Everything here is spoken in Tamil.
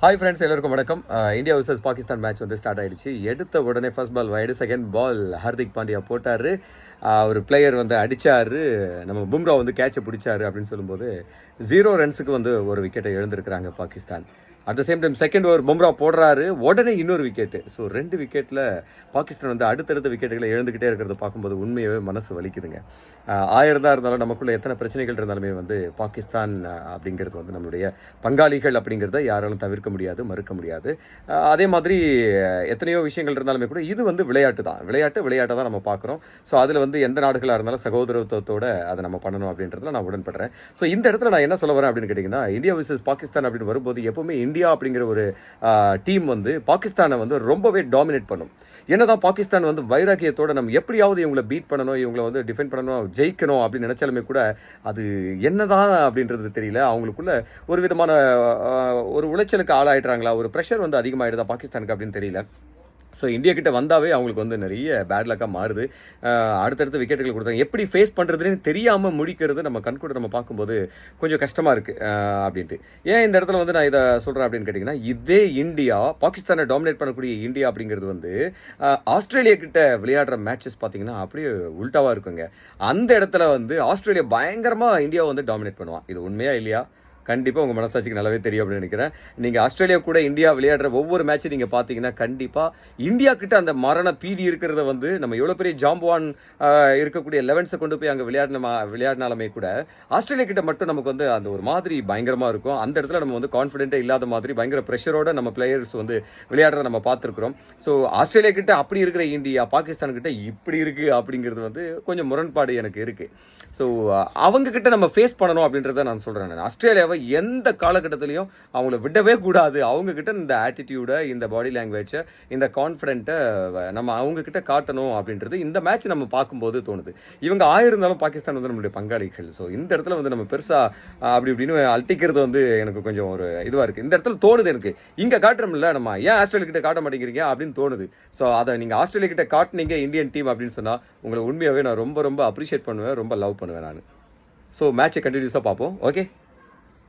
ஹாய் ஃப்ரெண்ட்ஸ், எல்லாருக்கும் வணக்கம். இந்தியா vs பாகிஸ்தான் மேட்ச் வந்து ஸ்டார்ட் ஆயிடுச்சு. எடுத்த உடனே first ball wide, second ball Hardik Pandya போட்டார். ஒரு பிளேயர் வந்து அடித்தார், நம்ம பும்ரா வந்து கேட்சை பிடிச்சாரு அப்படின்னு சொல்லும்போது 0 ரன்ஸுக்கு வந்து ஒரு விக்கெட்டை எழுந்திருக்கிறாங்க Pakistan. At the same time second over Bumrah போடுறாரு, உடனே இன்னொரு விக்கெட்டு. ஸோ 2 விக்கெட்டில் பாகிஸ்தான் வந்து அடுத்தடுத்த விக்கெட்டுகளை எழுந்துக்கிட்டே இருக்கிறத பார்க்கும்போது உண்மையாகவே மனசு வலிக்குதுங்க. 1000 தான் இருந்தாலும் நமக்குள்ள எத்தனை பிரச்சனைகள் இருந்தாலுமே வந்து பாகிஸ்தான் அப்படிங்கிறது வந்து நம்மளுடைய பங்காளிகள் அப்படிங்கிறத யாராலும் தவிர்க்க முடியாது, மறுக்க முடியாது. அதே மாதிரி எத்தனையோ விஷயங்கள் இருந்தாலுமே கூட இது வந்து விளையாட்டு தான், விளையாட்டை தான் நம்ம பார்க்குறோம். ஸோ அதில் வந்து எந்த நாடுகளாக இருந்தாலும் சகோதரத்துவத்தோட அதை நம்ம பண்ணணும் அப்படின்றதுல நான் உடன்படுறேன். ஸோ இந்த இடத்துல நான் என்ன சொல்ல வரேன் அப்படின்னு கேட்டிங்கன்னா, இந்தியா vs பாகிஸ்தான் அப்படின்னு வரும்போது எப்பவுமே இந்தியா அப்படிங்கிற ஒரு டீம் வந்து பாகிஸ்தானை வந்து ரொம்பவே டாமினேட் பண்ணும். என்னதான் பாகிஸ்தான் வந்து வைராக்கியத்தோட நம்ம எப்படியாவது இவங்களை பீட் பண்ணணும், இவங்களை வந்து டிஃபெண்ட் பண்ணணும், ஜெயிக்கணும் அப்படின்னு நினைச்சாலுமே கூட அது என்னதான் அப்படின்றது தெரியல. அவங்களுக்குள்ள ஒரு விதமான ஒரு உளைச்சலுக்கு ஆளாயிடுறாங்களா, ஒரு ப்ரெஷர் வந்து அதிகமாகிடுதா பாகிஸ்தானுக்கு அப்படின்னு தெரியல. ஸோ இந்தியா கிட்ட வந்தாவே அவங்களுக்கு வந்து நிறைய பேட் லக்காக மாறுது. அடுத்தடுத்து விக்கெட்டுகள் கொடுத்தாங்க, எப்படி ஃபேஸ் பண்ணுறதுன்னு தெரியாமல் முடிக்கிறது நம்ம கண்கூட நம்ம பார்க்கும்போது கொஞ்சம் கஷ்டமாக இருக்குது அப்படின்ட்டு. ஏன் இந்த இடத்துல வந்து நான் இதை சொல்கிறேன் அப்படின்னு கேட்டிங்கன்னா, இதே இந்தியா பாகிஸ்தானை டாமினேட் பண்ணக்கூடிய இந்தியா அப்படிங்கிறது வந்து ஆஸ்திரேலியா கிட்ட விளையாடுற மேட்சஸ் பார்த்தீங்கன்னா அப்படியே உல்ட்டாவாக இருக்குங்க. அந்த இடத்துல வந்து ஆஸ்திரேலியா பயங்கரமாக இந்தியாவை வந்து டாமினேட் பண்ணுவான். இது உண்மையா இல்லையா? கண்டிப்பாக உங்கள் மனசாட்சிக்கு நல்லாவே தெரியும் அப்படின்னு நினைக்கிறேன். நீங்கள் ஆஸ்திரேலியா கூட இந்தியா விளையாடுற ஒவ்வொரு மேட்சும் நீங்கள் பார்த்தீங்கன்னா கண்டிப்பாக இந்தியா கிட்ட அந்த மரண பீதி இருக்கிறத வந்து நம்ம எவ்வளோ பெரிய ஜாம்பவான் இருக்கக்கூடிய 11ஸை கொண்டு போய் அங்கே விளையாடினாலுமே கூட ஆஸ்திரேலியா கிட்ட மட்டும் நமக்கு வந்து அந்த ஒரு மாதிரி பயங்கரமாக இருக்கும். அந்த இடத்துல நம்ம வந்து கான்ஃபிடென்ட்டே இல்லாத மாதிரி பயங்கர ப்ரெஷரோட நம்ம பிளேயர்ஸ் வந்து விளையாடுறத நம்ம பார்த்துருக்குறோம். ஸோ ஆஸ்திரேலியா கிட்ட அப்படி இருக்கிற இந்தியா பாகிஸ்தான் கிட்ட இப்படி இருக்குது அப்படிங்கிறது வந்து கொஞ்சம் முரண்பாடு எனக்கு இருக்குது. ஸோ அவங்க கிட்ட நம்ம ஃபேஸ் பண்ணணும் அப்படின்றத நான் சொல்கிறேன். ஆஸ்திரேலியாவை எந்த காலகட்டத்திலையும் அவங்கள விடவே கூடாது. அவங்க கிட்ட இந்த ஆட்டிடியூடை, இந்த பாடி லாங்குவேஜை, இந்த கான்ஃபிடென்ட்டை நம்ம அவங்க கிட்ட காட்டணும் அப்படின்றது இந்த மேட்ச் நம்ம பார்க்கும்போது தோணுது. இவங்க இருந்தாலும் பாகிஸ்தான் வந்து நம்மளுடைய பங்காளிகள். ஸோ இந்த இடத்துல வந்து நம்ம பெருசாக அப்படி இப்படின்னு அழட்டிக்கிறது வந்து எனக்கு கொஞ்சம் ஒரு இதுவாக இருக்குது. இந்த இடத்துல தோணுது எனக்கு, இங்கே காட்டுறோம்ல நம்ம, ஏன் ஆஸ்திரேலியா கிட்ட காட்ட மாட்டேங்கிறீங்க அப்படின்னு தோணுது. ஸோ அதை நீங்கள் ஆஸ்திரேலியா கிட்ட காட்டினீங்க இந்தியன் டீம் அப்படின்னு சொன்னால் உங்களை உண்மையாகவே நான் ரொம்ப ரொம்ப அப்ரிஷியேட் பண்ணுவேன், ரொம்ப லவ் பண்ணுவேன் நான். ஸோ மேட்சை கண்டினியூஸாக பார்ப்போம். ஓகே.